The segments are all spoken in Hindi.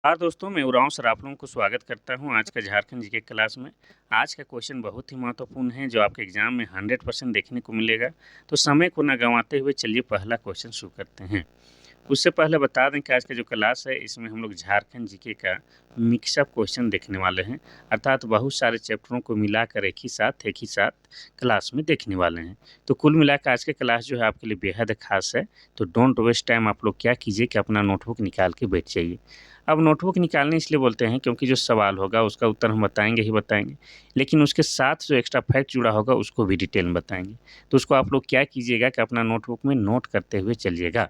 हाँ दोस्तों, मैं उरांव सर आप लोगों को स्वागत करता हूँ आज का झारखंड जीके क्लास में। आज का क्वेश्चन बहुत ही महत्वपूर्ण है जो आपके एग्जाम में 100% देखने को मिलेगा। तो समय को ना गंवाते हुए चलिए पहला क्वेश्चन शुरू करते हैं। उससे पहले बता दें कि आज का जो क्लास है इसमें हम लोग झारखंड जीके का मिक्सअप क्वेश्चन देखने वाले हैं, अर्थात बहुत सारे चैप्टरों को मिलाकर एक ही साथ क्लास में देखने वाले हैं। तो कुल मिलाकर आज का क्लास जो है आपके लिए बेहद खास है। तो डोंट वेस्ट टाइम, आप लोग क्या कीजिए कि अपना नोटबुक निकाल के बैठ जाइए। अब नोटबुक निकालने इसलिए बोलते हैं क्योंकि जो सवाल होगा उसका उत्तर हम बताएंगे ही बताएंगे, लेकिन उसके साथ जो एक्स्ट्रा फैक्ट जुड़ा होगा उसको भी डिटेल में बताएंगे। तो उसको आप लोग क्या कीजिएगा कि अपना नोटबुक में नोट करते हुए चलिएगा।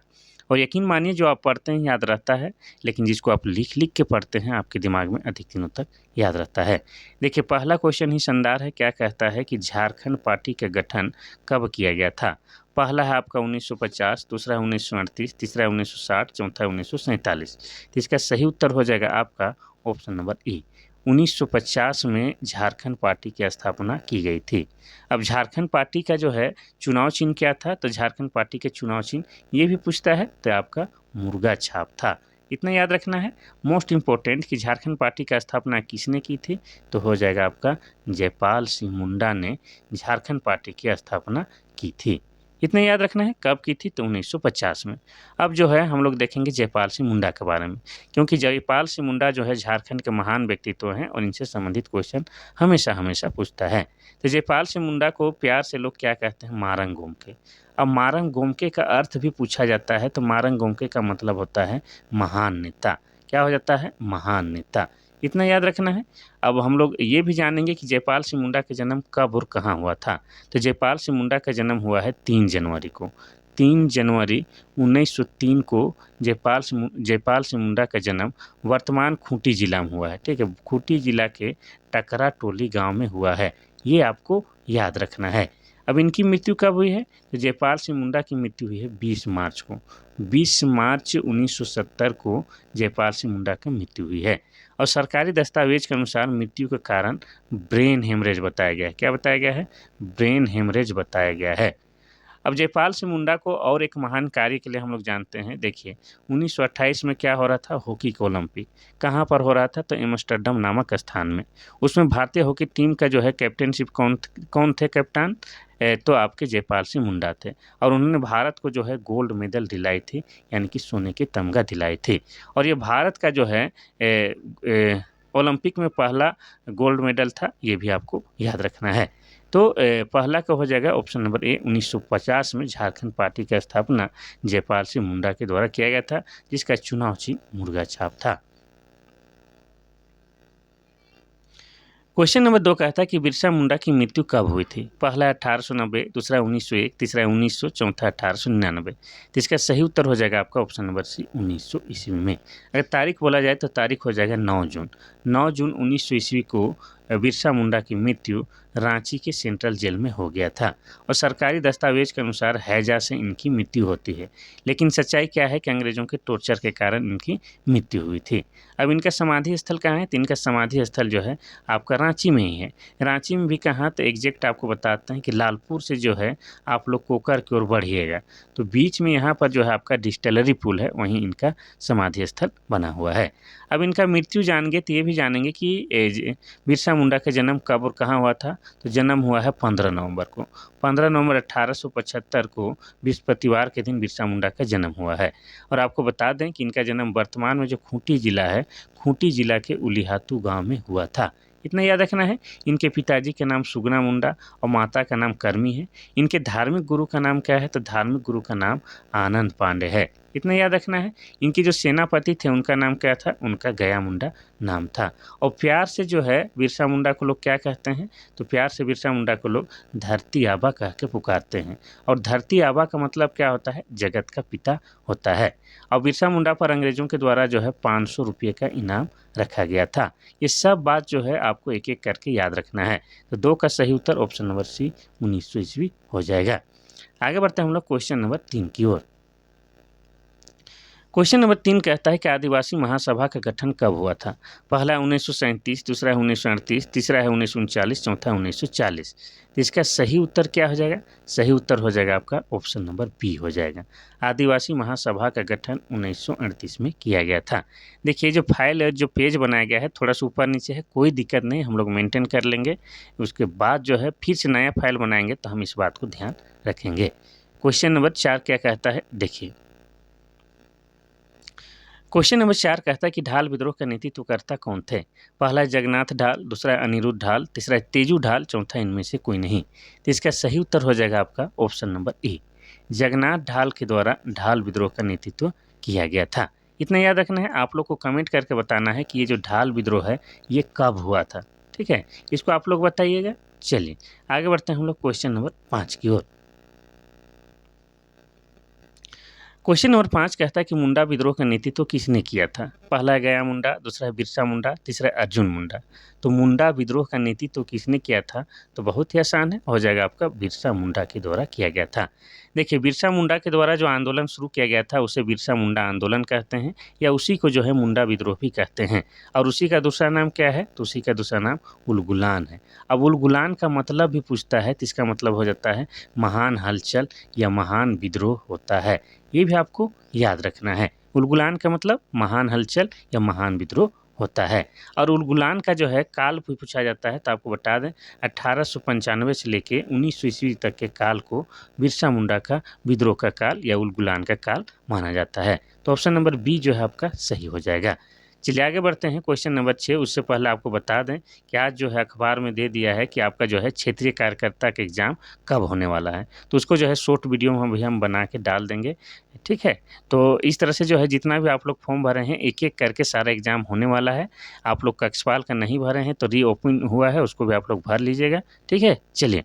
और यकीन मानिए जो आप पढ़ते हैं याद रहता है, लेकिन जिसको आप लिख लिख के पढ़ते हैं आपके दिमाग में अधिक दिनों तक याद रहता है। देखिए पहला क्वेश्चन ही शानदार है, क्या कहता है कि झारखंड पार्टी का गठन कब किया गया था। पहला है आपका 1950, दूसरा है 1938, तीसरा है 1960, चौथा है 1947। तो इसका सही उत्तर हो जाएगा आपका ऑप्शन नंबर ए। 1950 में झारखंड पार्टी की स्थापना की गई थी। अब झारखंड पार्टी का जो है चुनाव चिन्ह क्या था, तो झारखंड पार्टी के चुनाव चिन्ह ये भी पूछता है तो आपका मुर्गा छाप था। इतना याद रखना है। मोस्ट इम्पोर्टेंट कि झारखंड पार्टी का स्थापना किसने की थी, तो हो जाएगा आपका जयपाल सिंह मुंडा ने झारखंड पार्टी की स्थापना की थी। इतना याद रखना है कब की थी, तो 1950 में। अब जो है हम लोग देखेंगे जयपाल सिंह मुंडा के बारे में, क्योंकि जयपाल सिंह मुंडा जो है झारखंड के महान व्यक्तित्व हैं और इनसे संबंधित क्वेश्चन हमेशा हमेशा पूछता है। तो जयपाल सिंह मुंडा को प्यार से लोग क्या कहते हैं, मारंग गोमके। अब मारंग गोमके का अर्थ भी पूछा जाता है, तो मारंग गोमके का मतलब होता है महान नेता। क्या हो जाता है, महान नेता। इतना याद रखना है। अब हम लोग ये भी जानेंगे कि जयपाल सिंह मुंडा का जन्म कब और कहाँ हुआ था। तो जयपाल सिंह मुंडा का जन्म हुआ है 3 जनवरी को। 3 जनवरी 1903 को जयपाल सिंह मुंडा का जन्म वर्तमान खूंटी जिला में हुआ है। ठीक है, खूंटी जिला के टकरा टोली गांव में हुआ है। ये आपको याद रखना है। अब इनकी मृत्यु कब हुई है, तो जयपाल सिंह मुंडा की मृत्यु हुई है 20 मार्च को। 20 मार्च 1970 को जयपाल सिंह मुंडा की मृत्यु हुई है। और सरकारी दस्तावेज के अनुसार मृत्यु का कारण ब्रेन हेमरेज बताया गया है। क्या बताया गया है, ब्रेन हेमरेज बताया गया है। अब जयपाल सिंह मुंडा को और एक महान कार्य के लिए हम लोग जानते हैं। देखिए 1928 में क्या हो रहा था, हॉकी का ओलंपिक। कहाँ पर हो रहा था, तो एम्स्टर्डम नामक स्थान में। उसमें भारतीय हॉकी टीम का जो है कैप्टनशिप कौन कौन थे कप्तान, तो आपके जयपाल सिंह मुंडा थे। और उन्होंने भारत को जो है गोल्ड मेडल दिलाई थी, यानी कि सोने के तमगा दिलाई थी। और ये भारत का जो है ओलंपिक में पहला गोल्ड मेडल था, ये भी आपको याद रखना है। तो पहला का हो जाएगा ऑप्शन नंबर ए। 1950 में झारखंड पार्टी की स्थापना जयपाल सिंह मुंडा के द्वारा किया गया था, जिसका चुनाव चिन्ह मुर्गा छाप था। क्वेश्चन नंबर 2 कहता है कि बिरसा मुंडा की मृत्यु कब हुई थी। पहला 1890, दूसरा 1901, तीसरा 1900, चौथा 1899। तो इसका सही उत्तर हो जाएगा आपका ऑप्शन नंबर सी, 1900 ईस्वी में। अगर तारीख बोला जाए तो तारीख हो जाएगा 9 जून। 9 जून 1900 ईस्वी को बिरसा मुंडा की मृत्यु रांची के सेंट्रल जेल में हो गया था। और सरकारी दस्तावेज के अनुसार हैजा से इनकी मृत्यु होती है, लेकिन सच्चाई क्या है कि अंग्रेजों के टॉर्चर के कारण इनकी मृत्यु हुई थी। अब इनका समाधि स्थल कहाँ है, तो इनका समाधि स्थल जो है आपका रांची में ही है। रांची में भी कहाँ, तो एग्जैक्ट आपको बताते हैं कि लालपुर से जो है आप लोग कोकर की ओर बढ़िएगा, तो बीच में यहाँ पर जो है आपका डिस्टिलरी पुल है, वहीं इनका समाधि स्थल बना हुआ है। अब इनका मृत्यु जानेंगे तो ये भी जानेंगे कि बिरसा मुंडा का जन्म कब और कहाँ हुआ था। तो जन्म हुआ है 15 नवंबर को। 15 नवंबर 1875 को बृहस्पतिवार के दिन बिरसा मुंडा का जन्म हुआ है। और आपको बता दें कि इनका जन्म वर्तमान में जो खूंटी जिला है, खूंटी जिला के उलिहातू गांव में हुआ था। इतना याद रखना है। इनके पिताजी का नाम सुगना मुंडा और माता का नाम कर्मी है। इनके धार्मिक गुरु का नाम क्या है, तो धार्मिक गुरु का नाम आनंद पांडे है। इतना याद रखना है। इनके जो सेनापति थे उनका नाम क्या था, उनका गया मुंडा नाम था। और प्यार से जो है बिरसा मुंडा को लोग क्या कहते हैं, तो प्यार से बिरसा मुंडा को लोग धरती आबा कह के पुकारते हैं। और धरती आबा का मतलब क्या होता है, जगत का पिता होता है। और बिरसा मुंडा पर अंग्रेजों के द्वारा जो है 500 रुपये का इनाम रखा गया था। ये सब बात जो है आपको एक एक करके याद रखना है। तो 2 का सही उत्तर ऑप्शन नंबर सी, 1900 ईस्वी हो जाएगा। आगे बढ़ते हैं हम लोग क्वेश्चन नंबर 3 की ओर। क्वेश्चन नंबर 3 कहता है कि आदिवासी महासभा का गठन कब हुआ था? पहला है 1937, दूसरा है 1938, तीसरा है 1939, चौथा 1940। तो इसका सही उत्तर क्या हो जाएगा? सही उत्तर हो जाएगा आपका ऑप्शन नंबर बी हो जाएगा। आदिवासी महासभा का गठन 1938 में किया गया था। देखिए जो फाइल है, जो पेज बनाया गया है, थोड़ा सा ऊपर नीचे है, कोई दिक्कत नहीं, हम लोग मेंटेन कर लेंगे। उसके बाद जो है फिर से नया फाइल बनाएंगे तो हम इस बात को ध्यान रखेंगे। क्वेश्चन नंबर 4 क्या कहता है, देखिए क्वेश्चन नंबर 4 कहता है कि ढाल विद्रोह का नेतृत्वकर्ता कौन थे? पहला है जगन्नाथ ढाल, दूसरा है अनिरुद्ध ढाल, तीसरा है तेजू ढाल, चौथा इनमें से कोई नहीं। तो इसका सही उत्तर हो जाएगा आपका ऑप्शन नंबर ए। जगन्नाथ ढाल के द्वारा ढाल विद्रोह का नेतृत्व किया गया था। इतना याद रखना है, आप लोग को कमेंट करके बताना है कि ये जो ढाल विद्रोह है ये कब हुआ था। ठीक है, इसको आप लोग बताइएगा। चलिए आगे बढ़ते हैं हम लोग क्वेश्चन नंबर 5 की ओर। क्वेश्चन नंबर 5 कहता है कि मुंडा विद्रोह का नेतृत्व किसने किया था? पहला है गया मुंडा, दूसरा है बिरसा मुंडा, तीसरा है अर्जुन मुंडा। तो मुंडा विद्रोह का नेतृत्व किसने किया था? तो बहुत ही आसान है, हो जाएगा आपका बिरसा मुंडा के द्वारा किया गया था। देखिए बिरसा मुंडा के द्वारा जो आंदोलन शुरू किया गया था उसे बिरसा मुंडा आंदोलन कहते हैं, या उसी को जो है मुंडा विद्रोह भी कहते हैं। और उसी का दूसरा नाम क्या है? तो उसी का दूसरा नाम उलगुलान है। अब उलगुलान का मतलब भी पूछता है तो इसका मतलब हो जाता है महान हलचल या महान विद्रोह होता है। ये भी आपको याद रखना है। उलगुलान का मतलब महान हलचल या महान विद्रोह होता है। और उलगुलान का जो है काल भी पूछा जाता है तो आपको बता दें 1895 से लेके 1900 ईस्वी तक के काल को बिरसा मुंडा का विद्रोह का काल या उलगुलान का काल माना जाता है। तो ऑप्शन नंबर बी जो है आपका सही हो जाएगा। चलिए आगे बढ़ते हैं क्वेश्चन नंबर 6। उससे पहले आपको बता दें कि आज जो है अखबार में दे दिया है कि आपका जो है क्षेत्रीय कार्यकर्ता का एग्ज़ाम कब होने वाला है। तो उसको जो है शॉर्ट वीडियो में भी हम बना के डाल देंगे। ठीक है, तो इस तरह से जो है जितना भी आप लोग फॉर्म भरे हैं एक एक करके सारा एग्ज़ाम होने वाला है। आप लोग कक्षपाल का नहीं भरे हैं तो रीओपन हुआ है, उसको भी आप लोग भर लीजिएगा। ठीक है, चलिए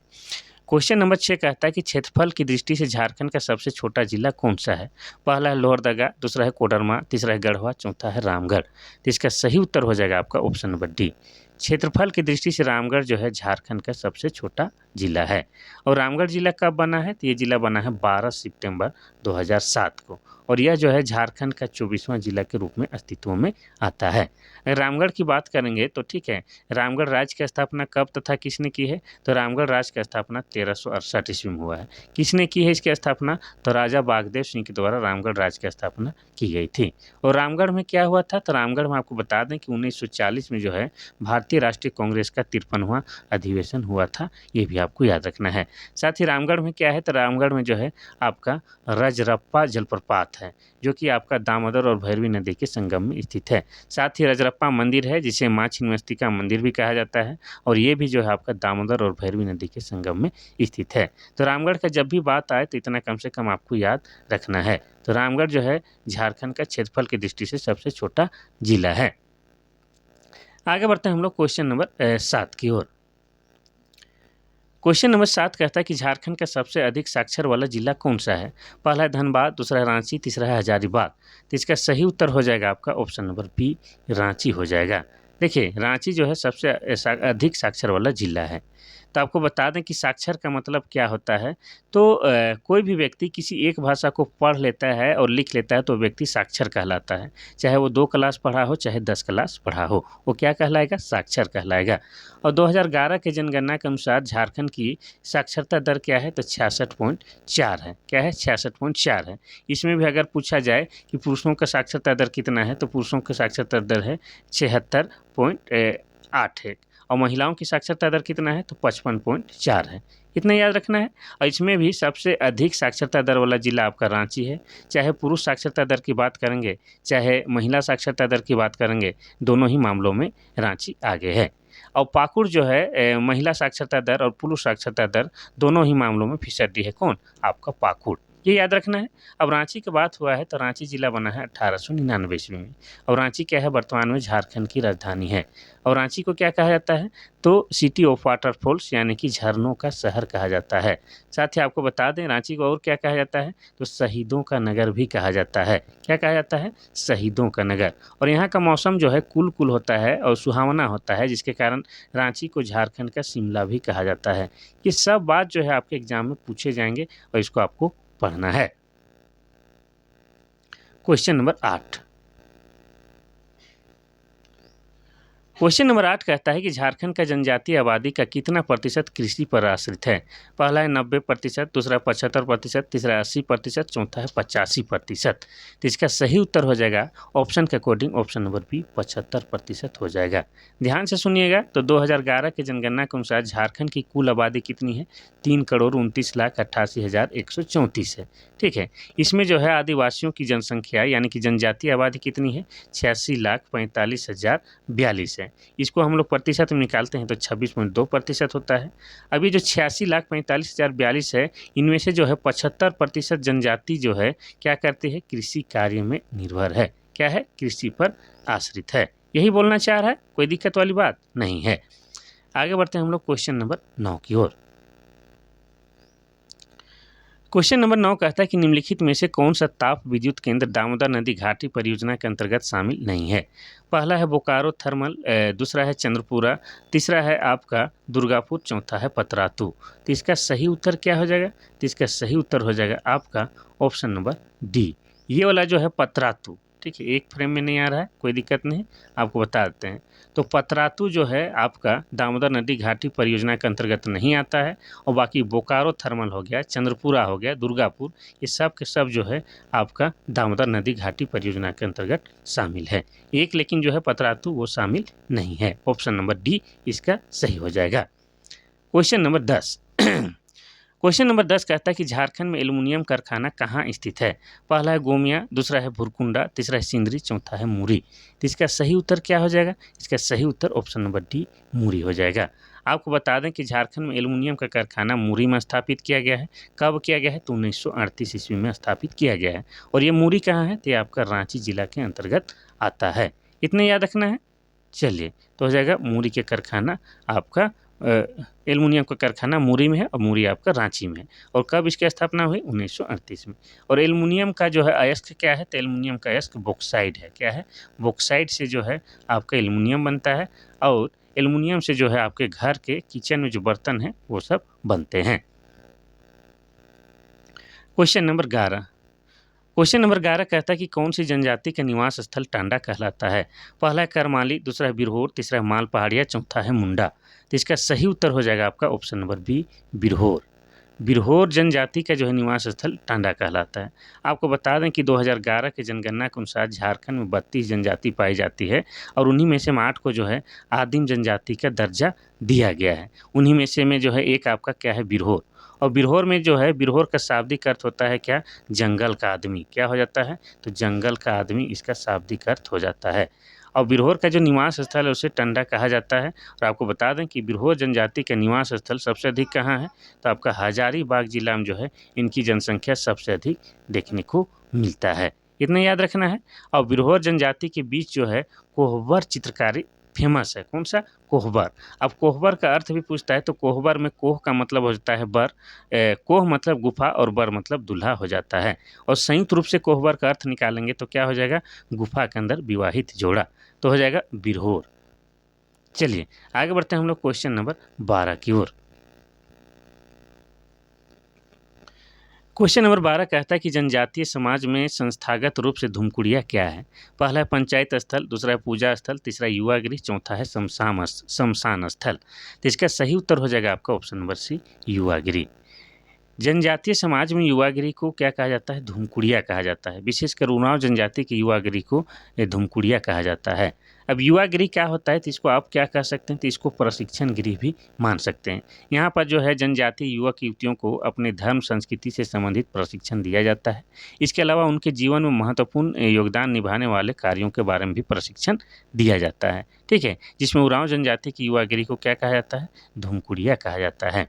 क्वेश्चन नंबर 6 कहता है कि क्षेत्रफल की दृष्टि से झारखंड का सबसे छोटा जिला कौन सा है? पहला है लोहरदगा, दूसरा है कोडरमा, तीसरा है गढ़वा, चौथा है रामगढ़। तो इसका सही उत्तर हो जाएगा आपका ऑप्शन नंबर डी। क्षेत्रफल की दृष्टि से रामगढ़ जो है झारखंड का सबसे छोटा जिला है। और रामगढ़ जिला कब बना है? तो ये जिला बना है 12 सितंबर 2007 को, और यह जो है झारखंड का 24वां जिला के रूप में अस्तित्व में आता है। अगर रामगढ़ की बात करेंगे तो ठीक है, रामगढ़ राज्य की स्थापना कब तथा किसने की है? तो रामगढ़ राज्य की स्थापना 1368 ईस्वी में हुआ है। किसने की है इसकी स्थापना? तो राजा बागदेव सिंह के द्वारा रामगढ़ राज्य की स्थापना की गई थी। और रामगढ़ में क्या हुआ था? तो रामगढ़ में आपको बता दें कि 1940 में जो है भारतीय राष्ट्रीय कांग्रेस का 53वां अधिवेशन हुआ था। ये भी आपको याद रखना है। साथ ही रामगढ़ में क्या है? तो रामगढ़ में जो है आपका रजरप्पा जलप्रपात है, जो कि आपका दामोदर और भैरवी नदी के संगम में स्थित है। साथ ही रजरप्पा मंदिर है जिसे माँ छिन्नमस्तिका मंदिर भी कहा जाता है, और ये भी जो है आपका दामोदर और भैरवी नदी के संगम में स्थित है। तो रामगढ़ का जब भी बात आए तो इतना कम से कम आपको याद रखना है। तो रामगढ़ जो है झारखंड का क्षेत्रफल की दृष्टि से सबसे छोटा जिला है। आगे बढ़ते हैं हम लोग क्वेश्चन नंबर 7 की ओर। क्वेश्चन नंबर 7 कहता है कि झारखंड का सबसे अधिक साक्षर वाला जिला कौन सा है? पहला है धनबाद, दूसरा है रांची, तीसरा है हजारीबाग। तो इसका सही उत्तर हो जाएगा आपका ऑप्शन नंबर बी, रांची हो जाएगा। देखिए रांची जो है सबसे अधिक साक्षर वाला जिला है। तो आपको बता दें कि साक्षर का मतलब क्या होता है? तो कोई भी व्यक्ति किसी एक भाषा को पढ़ लेता है और लिख लेता है तो व्यक्ति साक्षर कहलाता है। चाहे वो 2 क्लास पढ़ा हो, चाहे 10 क्लास पढ़ा हो, वो क्या कहलाएगा? साक्षर कहलाएगा। और 2011 के जनगणना के अनुसार झारखंड की साक्षरता दर क्या है? तो 66.4 है। क्या है? 66.4 है। इसमें भी अगर पूछा जाए कि पुरुषों का साक्षरता दर कितना है, तो पुरुषों का साक्षरता दर है 76.81, और महिलाओं की साक्षरता दर कितना है? तो 55.4 है। इतना याद रखना है। और इसमें भी सबसे अधिक साक्षरता दर वाला जिला आपका रांची है। चाहे पुरुष साक्षरता दर की बात करेंगे, चाहे महिला साक्षरता दर की बात करेंगे, दोनों ही मामलों में रांची आगे है। और पाकुड़ जो है महिला साक्षरता दर और पुरुष साक्षरता दर दोनों ही मामलों में फीसदी है। कौन? आपका पाकुड़। ये याद रखना है। अब रांची की बात हुआ है तो रांची जिला बना है 1899 ईस्वी में, और रांची क्या है? वर्तमान में झारखंड की राजधानी है। और रांची को क्या कहा जाता है? तो सिटी ऑफ वाटरफॉल्स यानी कि झरनों का शहर कहा जाता है। साथ ही आपको बता दें रांची को और क्या कहा जाता है? तो शहीदों का नगर भी कहा जाता है। क्या कहा जाता है? शहीदों का नगर। और यहाँ का मौसम जो है कुल होता है और सुहावना होता है, जिसके कारण रांची को झारखंड का शिमला भी कहा जाता है। ये सब बात जो है आपके एग्जाम में पूछे जाएंगे और इसको आपको पढ़ना है। Question number 8। क्वेश्चन नंबर 8 कहता है कि झारखंड का जनजातीय आबादी का कितना प्रतिशत कृषि पर आश्रित है। पहला है 90%, दूसरा 75%, तीसरा 80%, चौथा है 85%। तो इसका सही उत्तर हो जाएगा ऑप्शन के अकॉर्डिंग ऑप्शन नंबर बी 75% हो जाएगा। ध्यान से सुनिएगा। तो 2011 के जनगणना के अनुसार झारखंड की कुल आबादी कितनी है? 3,29,88,134 है। ठीक है। इसमें जो है आदिवासियों की जनसंख्या यानी कि जनजातीय आबादी कितनी है? 86,45,042 है। इसको हम लोग प्रतिशत में निकालते हैं तो 26.2% होता है। अभी जो 86,45,042 है, इनमें से जो है 75% जनजाति जो है क्या करते हैं? कृषि कार्य में निर्भर है। क्या है? कृषि पर आश्रित है। यही बोलना चाह रहा है, कोई दिक्कत वाली बात नहीं है। आगे बढ़ते हैं हम लोग क्वेश्चन नंबर 9 की ओर। क्वेश्चन नंबर 9 कहता है कि निम्नलिखित में से कौन सा ताप विद्युत केंद्र दामोदर नदी घाटी परियोजना के अंतर्गत शामिल नहीं है। पहला है बोकारो थर्मल, दूसरा है चंद्रपुरा, तीसरा है आपका दुर्गापुर, चौथा है पतरातू। तो इसका सही उत्तर क्या हो जाएगा? तो इसका सही उत्तर हो जाएगा आपका ऑप्शन नंबर डी, ये वाला जो है पतरातू। ठीक है, एक फ्रेम में नहीं आ रहा है, कोई दिक्कत नहीं, आपको बता देते हैं। तो पतरातू जो है आपका दामोदर नदी घाटी परियोजना के अंतर्गत नहीं आता है, और बाकी बोकारो थर्मल हो गया, चंद्रपुरा हो गया, दुर्गापुर, ये सब के सब जो है आपका दामोदर नदी घाटी परियोजना के अंतर्गत शामिल है। एक लेकिन जो है पतरातू वो शामिल नहीं है। ऑप्शन नंबर डी इसका सही हो जाएगा। Question number 10। क्वेश्चन नंबर 10 कहता है कि झारखंड में एल्युमिनियम कारखाना कहाँ स्थित है। पहला है गोमिया, दूसरा है भुरकुंडा, तीसरा है सिंदरी, चौथा है मूरी। तो इसका सही उत्तर क्या हो जाएगा? इसका सही उत्तर ऑप्शन नंबर डी मूरी हो जाएगा। आपको बता दें कि झारखंड में एल्युमिनियम का कारखाना मूरी में स्थापित किया गया है। कब किया गया है? तो 1938 ईस्वी में स्थापित किया गया है। और ये मूरी कहाँ है? तो ये आपका रांची जिला के अंतर्गत आता है। इतने याद रखना है। चलिए, तो हो जाएगा मूरी के कारखाना आपका एल्युमिनियम का कारखाना मूरी में है, और मूरी आपका रांची में है। और कब इसकी स्थापना हुई? 1938 में। और एल्युमिनियम का जो है अयस्क क्या है? तो एल्युमिनियम का अयस्क बॉक्साइड है। क्या है? बॉक्साइड से जो है आपका एल्युमिनियम बनता है, और एल्युमिनियम से जो है आपके घर के किचन में जो बर्तन हैं वो सब बनते हैं। Question number 11। क्वेश्चन नंबर 11 कहता है कि कौन सी जनजाति का निवास स्थल टांडा कहलाता है। पहला है करमाली, दूसरा है बिरहोर, तीसरा है माल पहाड़िया, चौथा है मुंडा। तो इसका सही उत्तर हो जाएगा आपका option number B Birhor. Birhor जनजाति का जो है निवास स्थल टांडा कहलाता है। आपको बता दें कि 2011 के जनगणना के अनुसार झारखंड में 32 जनजाति पाई जाती है, और उन्हीं में से 8 को जो है आदिम जनजाति का दर्जा दिया गया है। उन्हीं में से जो है एक आपका क्या है? बिरहोर। और बिरहोर में जो है, बिरहोर का शाब्दिक अर्थ होता है क्या? जंगल का आदमी। क्या हो जाता है? तो जंगल का आदमी इसका शाब्दिक अर्थ हो जाता है। और बिरहोर का जो निवास स्थल है उसे टंडा कहा जाता है। और आपको बता दें कि बिरहोर जनजाति का निवास स्थल सबसे अधिक कहाँ है? तो आपका हजारीबाग जिला में जो है इनकी जनसंख्या सबसे अधिक देखने को मिलता है। इतना याद रखना है। और बिरहोर जनजाति के बीच जो है कोहबर चित्रकारी फेमस है। कौन सा? कोहबर। अब कोहबर का अर्थ भी पूछता है, तो कोहबर में कोह का मतलब हो जाता है बर, कोह मतलब गुफा, और बर मतलब दूल्हा हो जाता है। और संयुक्त रूप से कोहबर का अर्थ निकालेंगे तो क्या हो जाएगा? गुफा के अंदर विवाहित जोड़ा। तो हो जाएगा बिरहोर। चलिए आगे बढ़ते हैं हम लोग क्वेश्चन नंबर 12 की ओर। क्वेश्चन नंबर 12 कहता है कि जनजातीय समाज में संस्थागत रूप से धूमकुड़िया क्या है। पहला है पंचायत स्थल, दूसरा है पूजा स्थल, तीसरा युवा गृह, चौथा है शमशान स्थल। तो इसका सही उत्तर हो जाएगा आपका ऑप्शन नंबर सी युवा गृह। जनजातीय समाज में युवा गृह को क्या कहा जाता है? धूमकुड़िया कहा जाता है। विशेषकर उरांव जनजाति के युवा गृह को धूमकुड़िया कहा जाता है। अब युवा गृह क्या होता है? तो इसको आप क्या कह सकते हैं? तो इसको प्रशिक्षण गृह भी मान सकते हैं। यहाँ पर जो है जनजातीय युवक युवतियों को अपने धर्म संस्कृति से संबंधित प्रशिक्षण दिया जाता है। इसके अलावा उनके जीवन में महत्वपूर्ण योगदान निभाने वाले कार्यों के बारे में भी प्रशिक्षण दिया जाता है। ठीक है, जिसमें उरांव जनजाति की युवा गृह को क्या कहा जाता है? धूमकुड़िया कहा जाता है।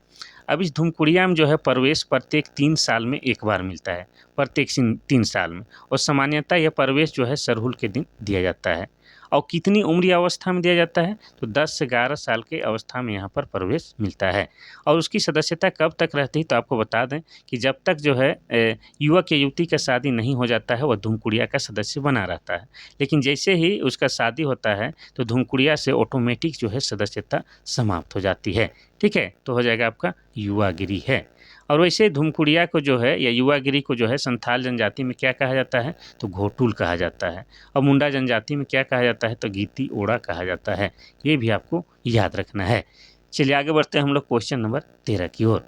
अब इस धूमकुड़िया में जो है प्रवेश प्रत्येक 3 साल में एक बार मिलता है, प्रत्येक 3 साल में। और सामान्यतः यह प्रवेश जो है सरहुल के दिन दिया जाता है। और कितनी उम्र अवस्था में दिया जाता है? तो 10 से 11 साल के अवस्था में यहाँ पर प्रवेश मिलता है। और उसकी सदस्यता कब तक रहती है? तो आपको बता दें कि जब तक जो है युवक या युवती का शादी नहीं हो जाता है वह धूमकुड़िया का सदस्य बना रहता है। लेकिन जैसे ही उसका शादी होता है तो धूमकुड़िया से ऑटोमेटिक जो है सदस्यता समाप्त हो जाती है। ठीक है, तो हो जाएगा आपका युवा गिरी है। और वैसे धुमकुड़िया को जो है या युवागिरी को जो है संथाल जनजाति में क्या कहा जाता है, तो घोटुल कहा जाता है। और मुंडा जनजाति में क्या कहा जाता है, तो गीती ओड़ा कहा जाता है। ये भी आपको याद रखना है। चलिए आगे बढ़ते हैं हम लोग क्वेश्चन नंबर 13 की ओर।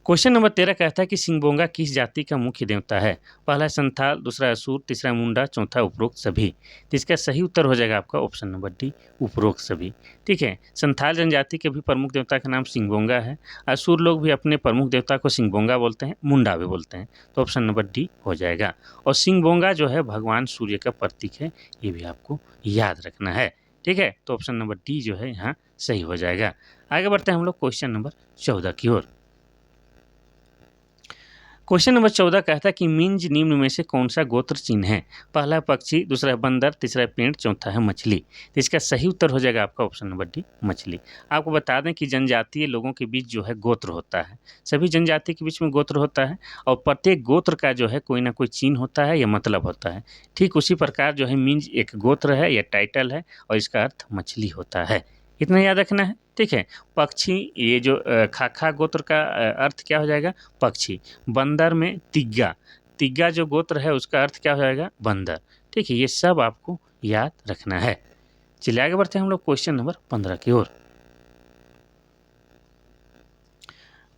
क्वेश्चन नंबर 13 कहता है कि सिंगबोंगा किस जाति का मुख्य देवता है। पहला संथाल, दूसरा असुर, तीसरा मुंडा, चौथा उपरोक्त सभी। तो इसका सही उत्तर हो जाएगा आपका ऑप्शन नंबर डी, उपरोक्त सभी। ठीक है, संथाल जनजाति के भी प्रमुख देवता का नाम सिंगबोंगा है। असुर लोग भी अपने प्रमुख देवता को सिंगबोंगा बोलते हैं, मुंडा भी बोलते हैं। तो ऑप्शन नंबर डी हो जाएगा। और सिंगबोंगा जो है भगवान सूर्य का प्रतीक है, ये भी आपको याद रखना है। ठीक है, तो ऑप्शन नंबर डी जो है यहाँ सही हो जाएगा। आगे बढ़ते हैं हम लोग क्वेश्चन नंबर 14 की ओर। क्वेश्चन नंबर 14 कहता है कि मिंज निम्न में से कौन सा गोत्र चिन्ह है। पहला है पक्षी, दूसरा है बंदर, तीसरा है पेड़, चौथा है मछली। तो इसका सही उत्तर हो जाएगा आपका ऑप्शन नंबर डी, मछली। आपको बता दें कि जनजातीय लोगों के बीच जो है गोत्र होता है, सभी जनजाति के बीच में गोत्र होता है और प्रत्येक गोत्र का जो है कोई ना कोई चिन्ह होता है या मतलब होता है। ठीक उसी प्रकार जो है मिंज एक गोत्र है या टाइटल है और इसका अर्थ मछली होता है। इतना याद रखना है। ठीक है, पक्षी, ये जो खाखा गोत्र का अर्थ क्या हो जाएगा, पक्षी। बंदर में तिग्गा, तिग्गा जो गोत्र है उसका अर्थ क्या हो जाएगा, बंदर। ठीक है, ये सब आपको याद रखना है। चलिए आगे बढ़ते हैं हम लोग क्वेश्चन नंबर 15 की ओर।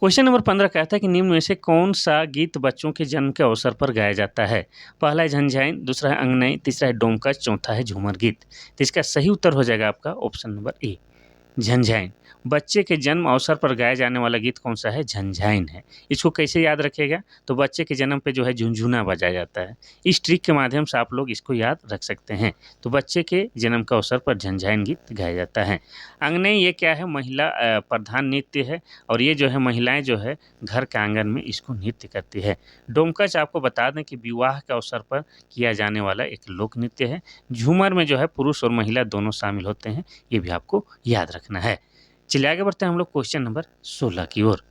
क्वेश्चन नंबर 15 कहता है कि निम्न में से कौन सा गीत बच्चों के जन्म के अवसर पर गाया जाता है। पहला है झंझाइन, दूसरा है अंगनई, तीसरा है डोमकच, चौथा है झूमर गीत। तो इसका सही उत्तर हो जाएगा आपका ऑप्शन नंबर ए, झंझाइन। बच्चे के जन्म अवसर पर गाया जाने वाला गीत कौन सा है, झंझाइन है। इसको कैसे याद रखेगा, तो बच्चे के जन्म पे जो है झुनझुना बजाया जाता है। इस ट्रिक के माध्यम से आप लोग इसको याद रख सकते हैं। तो बच्चे के जन्म का अवसर पर झंझाइन गीत गाया जाता है। अंगनई ये क्या है, महिला प्रधान नृत्य है और ये जो है महिलाएं जो है घर के आंगन में इसको नृत्य करती है। डोमकच आपको बता दें कि विवाह के अवसर पर किया जाने वाला एक लोक नृत्य है। झूमर में जो है पुरुष और महिला दोनों शामिल होते हैं, ये भी आपको याद रखना है। चलिए आगे बढ़ते हैं हम लोग क्वेश्चन नंबर 16 की ओर।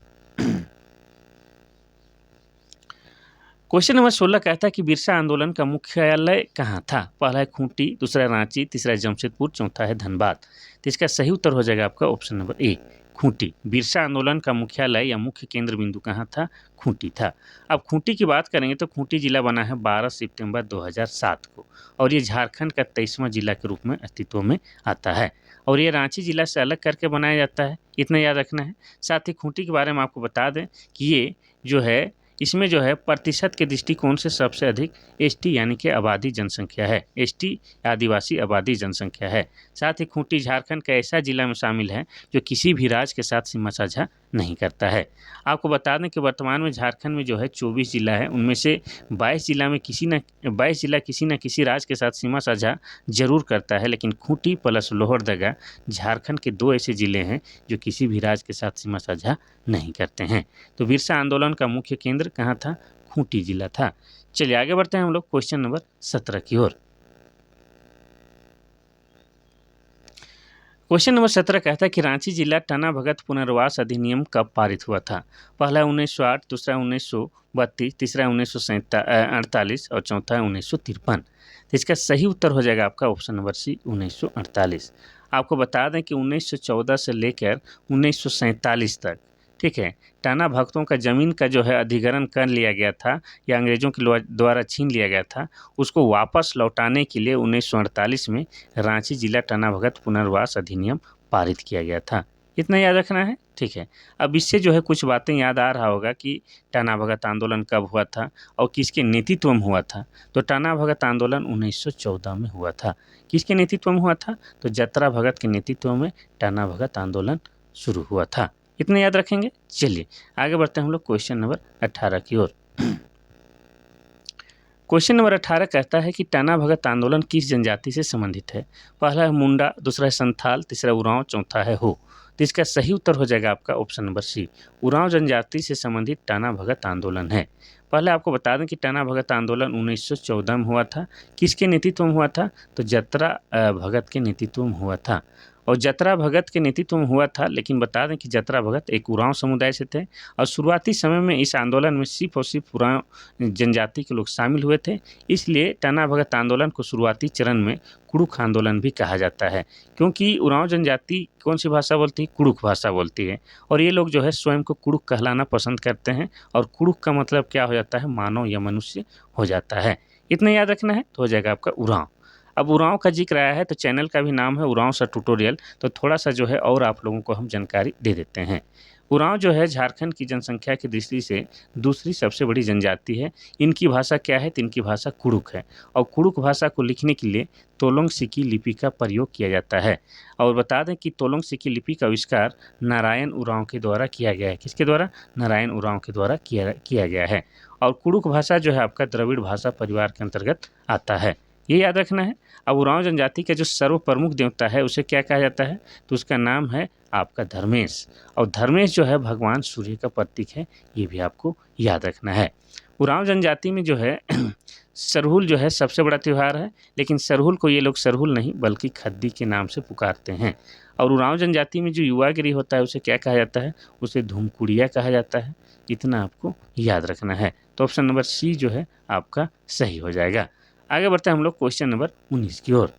क्वेश्चन नंबर 16 कहता है कि बिरसा आंदोलन का मुख्यालय कहाँ था। पहला है खूंटी, दूसरा है रांची, तीसरा है जमशेदपुर, चौथा है धनबाद। तो इसका सही उत्तर हो जाएगा आपका option number A, Khunti. Birsa आंदोलन का मुख्यालय या मुख्य केंद्र बिंदु कहाँ था, खूंटी था। अब खूंटी की बात करेंगे तो खूंटी जिला बना है 12 सितंबर 2007 को और ये झारखंड का 23वां जिला के रूप में अस्तित्व में आता है और ये रांची जिला से अलग करके बनाया जाता है। इतना याद रखना है। साथ ही खूंटी के बारे में आपको बता दें कि ये जो है इसमें जो है प्रतिशत के दृष्टिकोण से सबसे अधिक एसटी यानी कि आबादी जनसंख्या है, एसटी आदिवासी आबादी जनसंख्या है। साथ ही खूंटी झारखंड का ऐसा जिला में शामिल है जो किसी भी राज्य के साथ सीमा साझा नहीं करता है। आपको बता दें कि वर्तमान में झारखंड में जो है 24 जिला है, उनमें से 22 जिला किसी न किसी राज्य के साथ सीमा साझा जरूर करता है, लेकिन खूंटी प्लस लोहरदगा झारखंड के 2 ऐसे जिले हैं जो किसी भी राज्य के साथ सीमा साझा नहीं करते हैं। तो बिरसा आंदोलन का मुख्य केंद्र कहाँ था, खूंटी जिला था। चलिए आगे बढ़ते हैं हम लोग क्वेश्चन नंबर 17 की ओर। क्वेश्चन नंबर 17 कहता है कि रांची जिला टना भगत पुनर्वास अधिनियम कब पारित हुआ था। पहला 1908, दूसरा 1932, तीसरा 1948 और चौथा 1953। तो इसका सही उत्तर हो जाएगा आपका ऑप्शन नंबर सी, 1948। आपको बता दें कि 1914 से लेकर 1947 तक, ठीक है, टाना भक्तों का ज़मीन का जो है अधिग्रहण कर लिया गया था या अंग्रेज़ों के द्वारा छीन लिया गया था। उसको वापस लौटाने के लिए 1948 में रांची जिला टाना भगत पुनर्वास अधिनियम पारित किया गया था। इतना याद रखना है। ठीक है, अब इससे जो है कुछ बातें याद आ रहा होगा कि टाना भगत आंदोलन कब हुआ था और किसके नेतृत्व में हुआ था। तो टाना भगत आंदोलन 1914 में हुआ था। किसके नेतृत्व में हुआ था, तो जतरा भगत के नेतृत्व में टाना भगत आंदोलन शुरू हुआ था। इतना याद रखेंगे। चलिए आगे बढ़ते हैं हम लोग क्वेश्चन नंबर 18 की ओर। क्वेश्चन नंबर 18 कहता है कि टाना भगत आंदोलन किस जनजाति से संबंधित है। पहला है मुंडा, दूसरा है संथाल, तीसरा उरांव, चौथा है हो। तो इसका सही उत्तर हो जाएगा आपका ऑप्शन नंबर सी, उरांव जनजाति से संबंधित टाना भगत आंदोलन है। पहले आपको बता दें कि टाना भगत आंदोलन 1914 में हुआ था। किसके नेतृत्व में हुआ था, तो जतरा भगत के नेतृत्व में हुआ था। और जतरा भगत के नेतृत्व में हुआ था, लेकिन बता दें कि जतरा भगत एक उरांव समुदाय से थे और शुरुआती समय में इस आंदोलन में सिर्फ और सिर्फ उरांव जनजाति के लोग शामिल हुए थे। इसलिए टना भगत आंदोलन को शुरुआती चरण में कुड़ुख आंदोलन भी कहा जाता है, क्योंकि उरांव जनजाति कौन सी भाषा बोलती है? कुड़ुख भाषा बोलती है। और ये लोग जो है स्वयं को कुड़ुख कहलाना पसंद करते हैं, और कुड़ुख का मतलब क्या हो जाता है? मानव या मनुष्य हो जाता है। इतना याद रखना है तो हो जाएगा आपका उरांव। अब उरांव का जिक्र आया है तो चैनल का भी नाम है उरांव सा ट्यूटोरियल, तो थोड़ा सा जो है और आप लोगों को हम जानकारी दे देते हैं। उरांव जो है झारखंड की जनसंख्या की दृष्टि से दूसरी सबसे बड़ी जनजाति है। इनकी भाषा क्या है? तो इनकी भाषा कुड़ुख है, और कुड़ुख भाषा को लिखने के लिए तोलोंग सिकी लिपि का प्रयोग किया जाता है। और बता दें कि तोलोंग सिकी लिपि का आविष्कार नारायण उरांव के द्वारा किया गया है। किसके द्वारा? नारायण उरांव के द्वारा किया गया है। और कुड़ुख भाषा जो है आपका द्रविड़ भाषा परिवार के अंतर्गत आता है, ये याद रखना है। अब उरांव जनजाति का जो सर्व प्रमुख देवता है उसे क्या कहा जाता है? तो उसका नाम है आपका धर्मेश, और धर्मेश जो है भगवान सूर्य का प्रतीक है, ये भी आपको याद रखना है। उरांव जनजाति में जो है सरहुल जो है सबसे बड़ा त्यौहार है, लेकिन सरहुल को ये लोग सरहुल नहीं बल्कि खद्दी के नाम से पुकारते हैं। और उरांव जनजाति में जो युवागिरी होता है उसे क्या कहा जाता है? उसे धूमकुड़िया कहा जाता है। इतना आपको याद रखना है। तो ऑप्शन नंबर सी जो है आपका सही हो जाएगा। आगे बढ़ते हैं हम लोग क्वेश्चन नंबर 19 की ओर।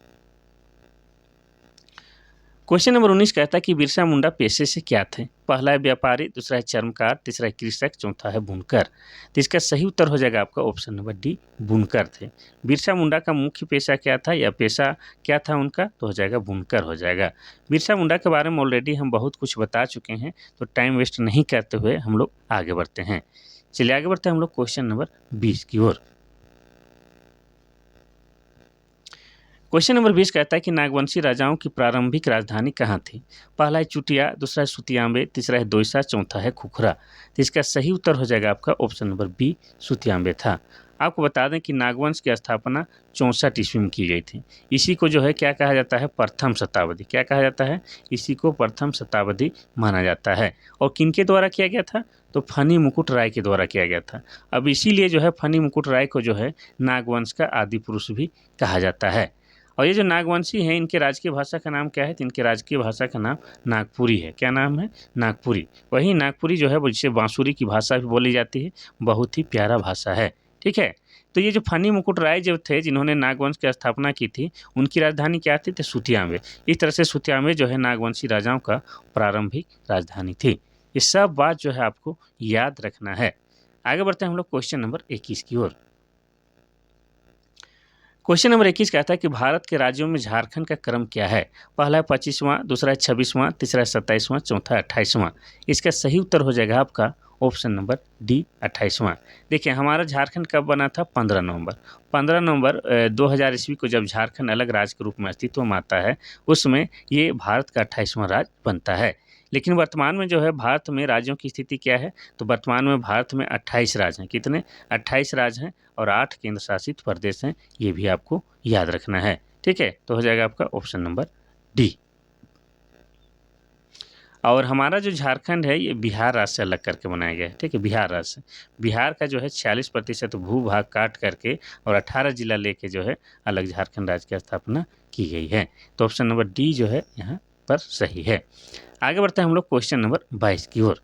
क्वेश्चन नंबर 19 कहता है कि बिरसा मुंडा पेशे से क्या थे? पहला है व्यापारी, दूसरा है चर्मकार, तीसरा है कृषक, चौथा है बुनकर। तो इसका सही उत्तर हो जाएगा आपका ऑप्शन नंबर डी, बुनकर थे। बिरसा मुंडा का मुख्य पेशा क्या था या पेशा क्या था उनका? तो हो जाएगा बुनकर हो जाएगा। बिरसा मुंडा के बारे में ऑलरेडी हम बहुत कुछ बता चुके हैं, तो टाइम वेस्ट नहीं करते हुए हम लोग आगे बढ़ते हैं। चलिए आगे बढ़ते हैं हम लोग क्वेश्चन नंबर 20 की ओर। क्वेश्चन नंबर 20 कहता है कि नागवंशी राजाओं की प्रारंभिक राजधानी कहाँ थी? पहला है चुटिया, दूसरा है सुतियांबे, तीसरा है दोइसा, चौथा है खुखरा। तो इसका सही उत्तर हो जाएगा आपका ऑप्शन नंबर बी, सुतियांबे था। आपको बता दें कि नागवंश की स्थापना 64 ईस्वी में की गई थी। इसी को जो है क्या कहा जाता है? प्रथम शताब्दी। क्या कहा जाता है? इसी को प्रथम शताब्दी माना जाता है। और किनके द्वारा किया गया था? तो फनी मुकुट राय के द्वारा किया गया था। अब इसीलिए जो है फनी मुकुट राय को जो है नागवंश का आदि पुरुष भी कहा जाता है। और ये जो नागवंशी हैं इनके राजकीय भाषा का नाम क्या है? तो इनके राजकीय भाषा का नाम नागपुरी है। क्या नाम है? नागपुरी। वही नागपुरी जो है वो जिसे बांसुरी की भाषा भी बोली जाती है, बहुत ही प्यारा भाषा है। ठीक है, तो ये जो फनी मुकुट राय जो थे जिन्होंने नागवंश की स्थापना की थी, उनकी राजधानी क्या थी? तो सुतियांबे। इस तरह से सुतियांबे जो है नागवंशी राजाओं का प्रारंभिक राजधानी थी। ये सब बात जो है आपको याद रखना है। आगे बढ़ते हैं हम लोग क्वेश्चन नंबर 21 की ओर। क्वेश्चन नंबर 21 कहता है कि भारत के राज्यों में झारखंड का क्रम क्या है? पहला है 25वां, दूसरा है 26वां, तीसरा है 27वां, चौथा है 28वां। इसका सही उत्तर हो जाएगा आपका ऑप्शन नंबर डी, 28वां। देखिए हमारा झारखंड कब बना था? 15 नवंबर। 15 नवंबर 2000 ईस्वी को जब झारखंड अलग राज्य के रूप में अस्तित्व में आता है, उसमें ये भारत का 28वां राज्य बनता है। लेकिन वर्तमान में जो है भारत में राज्यों की स्थिति क्या है? तो वर्तमान में भारत में 28 राज्य हैं। कितने? 28 राज्य हैं और 8 केंद्र शासित प्रदेश हैं। ये भी आपको याद रखना है। ठीक है, तो हो जाएगा आपका ऑप्शन नंबर डी। और हमारा जो झारखंड है ये बिहार राज्य से अलग करके बनाया गया है। ठीक है, बिहार राज्य से। बिहार का जो है 46% भूभाग काट करके और 18 जिला लेके जो है अलग झारखंड राज्य की स्थापना की गई है। तो ऑप्शन नंबर डी जो है यहाँ पर सही है। आगे बढ़ते हैं हम लोग क्वेश्चन नंबर 22 की ओर।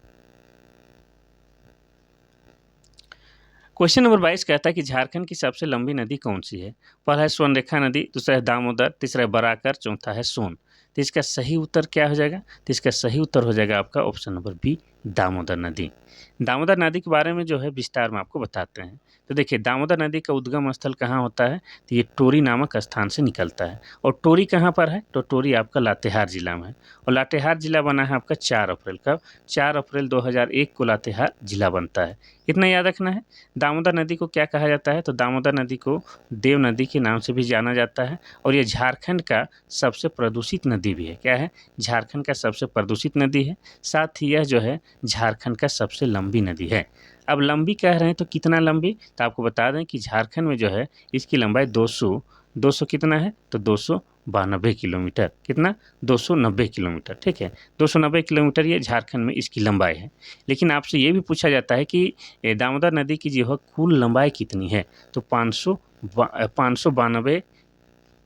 क्वेश्चन नंबर 22 कहता है कि झारखंड की सबसे लंबी नदी कौन सी है? पहला है स्वर्णरेखा नदी, दूसरा है दामोदर, तीसरा है बराकर, चौथा है सोन। तो इसका सही उत्तर क्या हो जाएगा? तो इसका सही उत्तर हो जाएगा आपका ऑप्शन नंबर बी, दामोदर नदी। दामोदर नदी के बारे में जो है विस्तार में आपको बताते हैं। तो देखिए दामोदर नदी का उद्गम स्थल कहाँ होता है? तो ये टोरी नामक स्थान से निकलता है। और टोरी कहाँ पर है? तो टोरी आपका लातेहार जिला में है। और लातेहार जिला बना है आपका 4 अप्रैल। कब? 4 अप्रैल 2001 को लातेहार जिला बनता है। इतना याद रखना है। दामोदर नदी को क्या कहा जाता है? तो दामोदर नदी को देव नदी के नाम से भी जाना जाता है। और ये झारखंड का सबसे प्रदूषित नदी भी है। क्या है? झारखंड का सबसे प्रदूषित नदी है। साथ ही यह जो है झारखंड का सबसे लंबी नदी है। अब लंबी कह रहे हैं तो कितना लंबी? तो आपको बता दें कि झारखंड में जो है इसकी लंबाई 200 कितना है? तो 292 किलोमीटर। कितना? 290 किलोमीटर। ठीक है, 290 किलोमीटर ये झारखंड में इसकी लंबाई है। लेकिन आपसे ये भी पूछा जाता है कि दामोदर नदी की जो है कुल लंबाई कितनी है? तो 592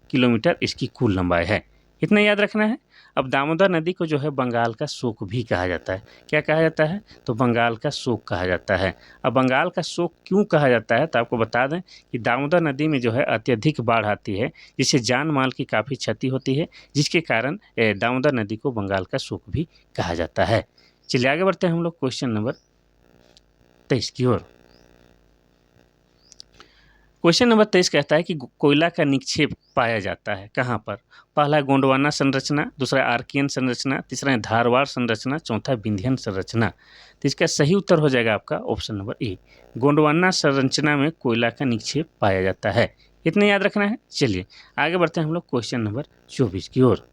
किलोमीटर इसकी कुल लंबाई है। इतना याद रखना है। अब दामोदर नदी को जो है बंगाल का शोक भी कहा जाता है। क्या कहा जाता है? तो बंगाल का शोक कहा जाता है। अब बंगाल का शोक क्यों कहा जाता है? तो आपको बता दें कि दामोदर नदी में जो है अत्यधिक बाढ़ आती है, जिससे जान माल की काफ़ी क्षति होती है, जिसके कारण दामोदर नदी को बंगाल का शोक भी कहा जाता है। चलिए आगे बढ़ते हैं हम लोग क्वेश्चन नंबर 23 की ओर। क्वेश्चन नंबर 23 कहता है कि कोयला का निक्षेप पाया जाता है कहाँ पर? पहला है गोंडवाना संरचना, दूसरा आर्कियन संरचना, तीसरा है धारवाड़ संरचना, चौथा विंध्यन संरचना। तो इसका सही उत्तर हो जाएगा आपका ऑप्शन नंबर ए, गोंडवाना संरचना में कोयला का निक्षेप पाया जाता है। इतना याद रखना है। चलिए आगे बढ़ते हैं हम लोग क्वेश्चन नंबर 24 की ओर।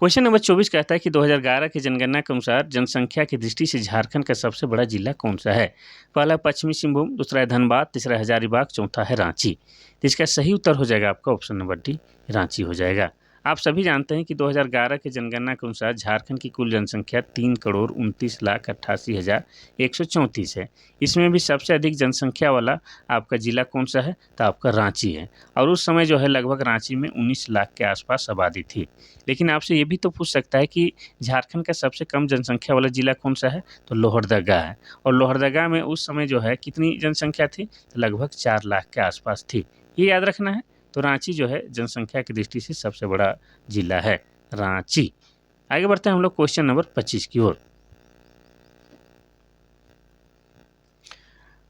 क्वेश्चन नंबर 24 कहता है कि 2011 की जनगणना के अनुसार जनसंख्या की दृष्टि से झारखंड का सबसे बड़ा जिला कौन सा है? पहला पश्चिमी सिंहभूम, दूसरा है धनबाद, तीसरा है हजारीबाग, चौथा है रांची। तो इसका सही उत्तर हो जाएगा आपका ऑप्शन नंबर डी, रांची हो जाएगा। आप सभी जानते हैं कि 2011 की जनगणना के अनुसार झारखंड की कुल जनसंख्या 3,29,88,134 है। इसमें भी सबसे अधिक जनसंख्या वाला आपका जिला कौन सा है? तो आपका रांची है। और उस समय जो है लगभग रांची में 19 लाख के आसपास आबादी थी। लेकिन आपसे ये भी तो पूछ सकता है कि झारखंड का सबसे कम जनसंख्या वाला जिला कौन सा है? तो लोहरदगा है। और लोहरदगा में उस समय जो है कितनी जनसंख्या थी? तो लगभग 4 लाख के आसपास थी। ये याद रखना है। तो रांची जो है जनसंख्या की दृष्टि से सबसे बड़ा जिला है, रांची। आगे बढ़ते हैं हम लोग क्वेश्चन नंबर 25 की ओर।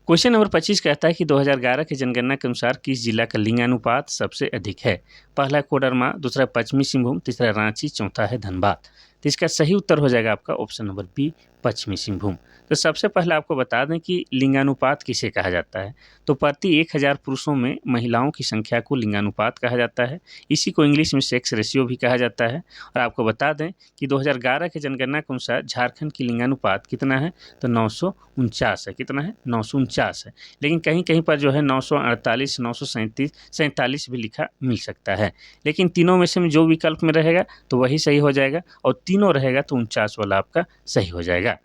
क्वेश्चन नंबर 25 कहता है कि 2011 की जनगणना के अनुसार किस जिला का लिंगानुपात सबसे अधिक है? पहला है कोडरमा, दूसरा है पश्चिमी सिंहभूम, तीसरा है रांची, चौथा है धनबाद। तो इसका सही उत्तर हो जाएगा आपका ऑप्शन नंबर बी, पश्चिमी सिंहभूम। तो सबसे पहले आपको बता दें कि लिंगानुपात किसे कहा जाता है। तो प्रति 1000 पुरुषों में महिलाओं की संख्या को लिंगानुपात कहा जाता है। इसी को इंग्लिश में सेक्स रेशियो भी कहा जाता है। और आपको बता दें कि 2011 की जनगणना के अनुसार झारखंड की लिंगानुपात कितना है? तो 949 है। कितना है? 949 है। लेकिन कहीं कहीं पर जो है 948, 937 भी लिखा मिल सकता है। लेकिन तीनों में से जो विकल्प में रहेगा तो वही सही हो जाएगा, और तीनों रहेगा तो 49 वाला आपका सही हो जाएगा।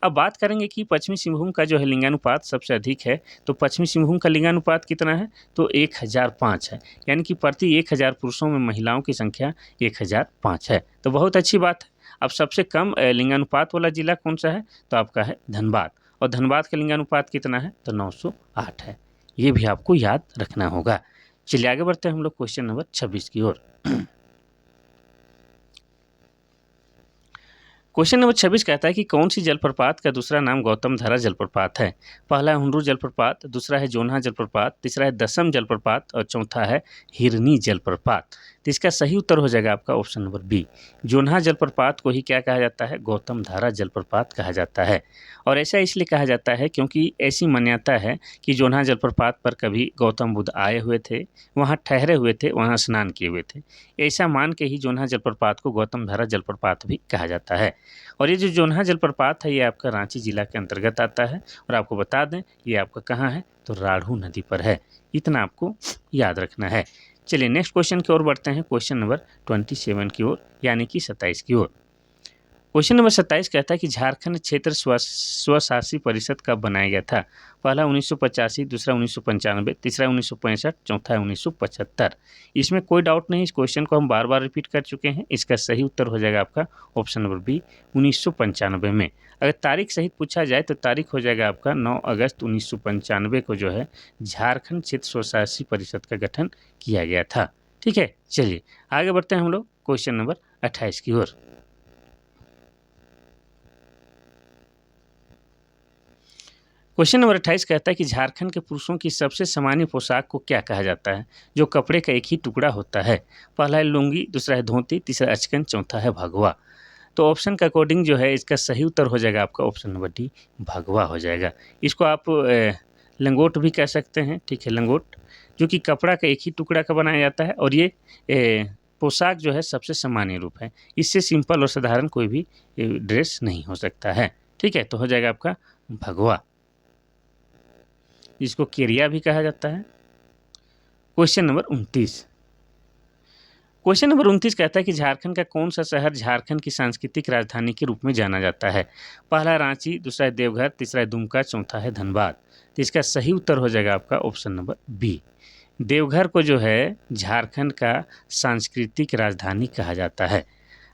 अब बात करेंगे कि पश्चिमी सिंहभूम का जो है लिंगानुपात सबसे अधिक है। तो पश्चिमी सिंहभूम का लिंगानुपात कितना है? तो 1005 है। यानी कि प्रति 1000 पुरुषों में महिलाओं की संख्या 1005 है। तो बहुत अच्छी बात है। अब सबसे कम लिंगानुपात वाला जिला कौन सा है? तो आपका है धनबाद। और धनबाद का लिंगानुपात कितना है? तो 908 है। ये भी आपको याद रखना होगा। चलिए आगे बढ़ते हैं हम लोग क्वेश्चन नंबर 26 की ओर। क्वेश्चन नंबर 26 कहता है कि कौन सी जलप्रपात का दूसरा नाम गौतम धारा जलप्रपात है? पहला है हुंडरू जलप्रपात, दूसरा है जोन्हा जलप्रपात, तीसरा है दसम जलप्रपात और चौथा है हिरनी जलप्रपात। तो इसका सही उत्तर हो जाएगा आपका ऑप्शन नंबर बी, जोन्हा जलप्रपात को ही क्या कहा जाता है? गौतम धारा जलप्रपात कहा जाता है। और ऐसा इसलिए कहा जाता है क्योंकि ऐसी मान्यता है कि जोन्हा जलप्रपात पर कभी गौतम बुद्ध आए हुए थे, वहाँ ठहरे हुए थे, वहाँ स्नान किए हुए थे। ऐसा मान के ही जोन्हा जलप्रपात को गौतम धारा जलप्रपात भी कहा जाता है। और ये जो जोन्हा जलप्रपात है ये आपका रांची जिला के अंतर्गत आता है। और आपको बता दें ये आपका कहाँ है? तो राढ़ू नदी पर है। इतना आपको याद रखना है। चलिए नेक्स्ट क्वेश्चन की ओर बढ़ते हैं, क्वेश्चन नंबर 27 की ओर, यानी कि 27 की ओर। क्वेश्चन नंबर 27 कहता है कि झारखंड क्षेत्र स्वशासी परिषद कब बनाया गया था? पहला 1985, दूसरा 1995, तीसरा 1965, चौथा है 1975। इसमें कोई डाउट नहीं, इस क्वेश्चन को हम बार बार रिपीट कर चुके हैं। इसका सही उत्तर हो जाएगा आपका ऑप्शन नंबर बी, 1995 में। अगर तारीख सहित पूछा जाए तो तारीख हो जाएगा आपका 9 अगस्त 1995 को जो है झारखंड क्षेत्र स्वशासी परिषद का गठन किया गया था। ठीक है, चलिए आगे बढ़ते हैं हम लोग क्वेश्चन नंबर 28 की ओर। क्वेश्चन नंबर 28 कहता है कि झारखंड के पुरुषों की सबसे सामान्य पोशाक को क्या कहा जाता है, जो कपड़े का एक ही टुकड़ा होता है? पहला है लुंगी, दूसरा है धोती, तीसरा अचकन, चौथा है भगवा। तो ऑप्शन के अकॉर्डिंग जो है इसका सही उत्तर हो जाएगा आपका ऑप्शन नंबर डी, भगवा हो जाएगा। इसको आप लंगोट भी कह सकते हैं। ठीक है, लंगोट जो कि कपड़ा का एक ही टुकड़ा का बनाया जाता है। और ये पोशाक जो है सबसे सामान्य रूप है। इससे सिंपल और साधारण कोई भी ड्रेस नहीं हो सकता है। ठीक है, तो हो जाएगा आपका भगवा, जिसको केरिया भी कहा जाता है। Question number 29। क्वेश्चन नंबर 29 कहता है कि झारखंड का कौन सा शहर झारखंड की सांस्कृतिक राजधानी के रूप में जाना जाता है? पहला रांची, दूसरा है देवघर, तीसरा है दुमका, चौथा है धनबाद। तो इसका सही उत्तर हो जाएगा आपका ऑप्शन नंबर बी, देवघर को जो है झारखंड का सांस्कृतिक राजधानी कहा जाता है।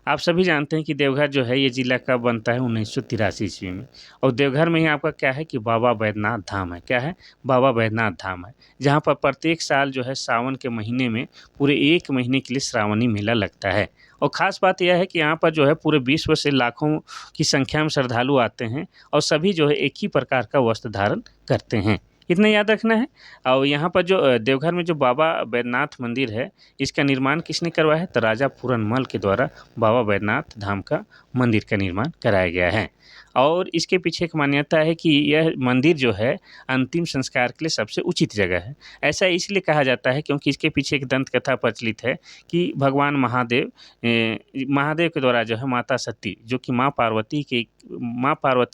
आप सभी जानते हैं कि देवघर जो है ये ज़िला कब बनता है, 1983 ईस्वी में। और देवघर में ही आपका क्या है कि बाबा बैद्यनाथ धाम है। क्या है? बाबा बैद्यनाथ धाम है, जहाँ पर प्रत्येक साल जो है सावन के महीने में पूरे 1 महीने के लिए श्रावणी मेला लगता है। और ख़ास बात यह है कि यहाँ पर जो है पूरे विश्व से लाखों की संख्या में श्रद्धालु आते हैं और सभी जो है एक ही प्रकार का वस्त्र धारण करते हैं। इतना याद रखना है। और यहाँ पर जो देवघर में जो बाबा बैद्यनाथ मंदिर है, इसका निर्माण किसने करवाया है? तो राजा पूरनमल के द्वारा बाबा बैद्यनाथ धाम का मंदिर का निर्माण कराया गया है। और इसके पीछे एक मान्यता है कि यह मंदिर जो है अंतिम संस्कार के लिए सबसे उचित जगह है। ऐसा इसलिए कहा जाता है क्योंकि इसके पीछे एक दंत कथा प्रचलित है कि भगवान महादेव के द्वारा जो है माता सती, जो कि माँ पार्वती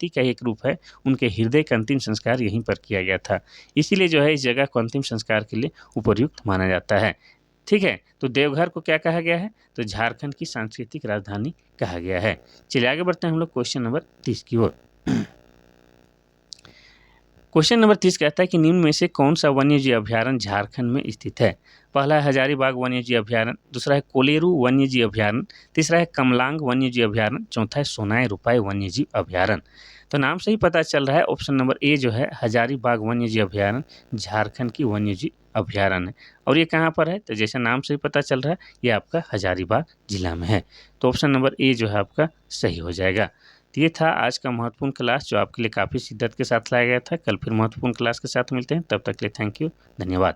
का एक रूप है, उनके हृदय का अंतिम संस्कार यहीं पर किया गया था। इसीलिए जो है इस जगह को अंतिम संस्कार के लिए उपयुक्त माना जाता है। ठीक है, तो देवघर को क्या कहा गया है? तो झारखंड की सांस्कृतिक राजधानी कहा गया है। चलिए आगे बढ़ते हैं हम लोग क्वेश्चन नंबर 30 की ओर। क्वेश्चन नंबर 30 कहता है कि निम्न में से कौन सा वन्यजीव अभयारण्य झारखंड में स्थित है? पहला है हजारीबाग वन्यजीव अभयारण्य, दूसरा है कोलेरू वन्यजीव अभयारण्य, तीसरा है कमलांग वन्यजीव अभयारण्य, चौथा है सोनाई रूपाई वन्यजीव अभयारण्य। तो नाम से ही पता चल रहा है ऑप्शन नंबर ए जो है हजारीबाग वन्यजीव अभयारण्य झारखंड की वन्यजीव अभयारण्य है। और ये कहाँ पर है? तो जैसे नाम से ही पता चल रहा है ये आपका हजारीबाग जिला में है। तो ऑप्शन नंबर ए जो है आपका सही हो जाएगा। तो ये था आज का महत्वपूर्ण क्लास जो आपके लिए काफ़ी शिद्दत के साथ लाया गया था। कल फिर महत्वपूर्ण क्लास के साथ मिलते हैं, तब तक के लिए थैंक यू, धन्यवाद।